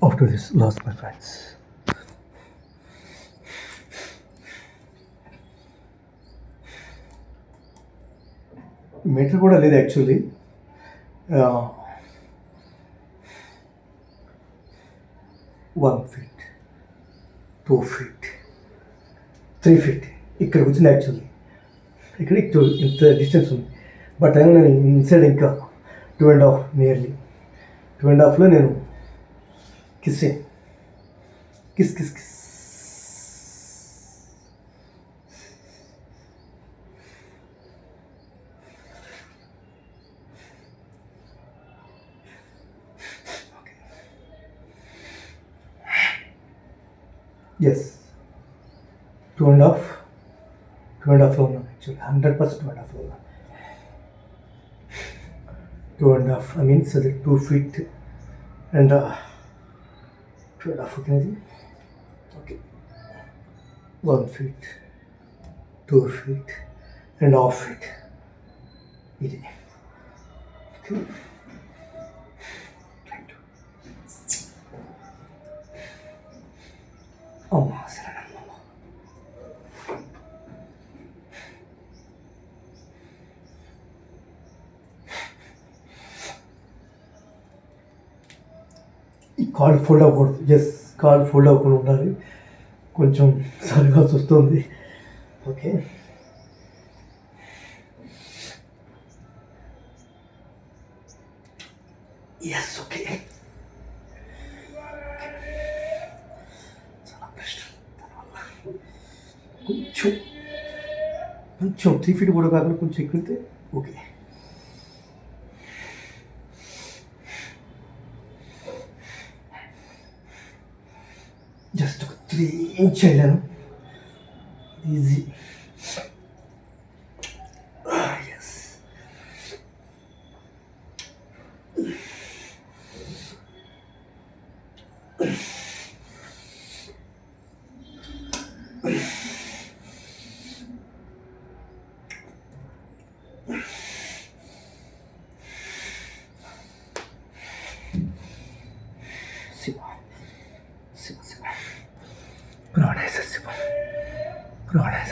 after this loss, my friends. Meter కూడా లేదు actually. 1 feet, 2 feet, 3 feet ఇక్కడికి వచ్చింది యాక్చువల్లీ. ఇక్కడ ఇంత డిస్టెన్స్ ఉంది. బట్ అయినా నేను ఇన్సైడ్ ఇంకా 2.5 నియర్లీ 2.5లో నేను కిస్ కిస్ కిస్ కిస్. ఎస్ 2.5లో ఉన్నాను యాక్చువల్లీ. 100% 2.5లో ఉన్నాను. 2.5 I mean so 2 feet and 2.5 okay. Okay, 1 feet, 2 feet and half feet. ఇది okay. అమ్మా సరే. ఈ కాల్ ఫోల్డ్ అవ్వకూడదు. ఎస్, కాల్ ఫోల్డ్ అవ్వకుండా ఉండాలి. కొంచెం సరిగా వస్తుంది. Okay, yes okay. చాలా బెస్ట్. దానివల్ల కొంచెం 3 feet కూడా కాకుండా కొంచెం ఎక్కువైతే ఓకే. జస్ట్ ఒక 3 inch వెళ్ళాను. ఈజీ. ఎస్, శివ శివ శివ ప్రాణేశ శివ ప్రాణేశ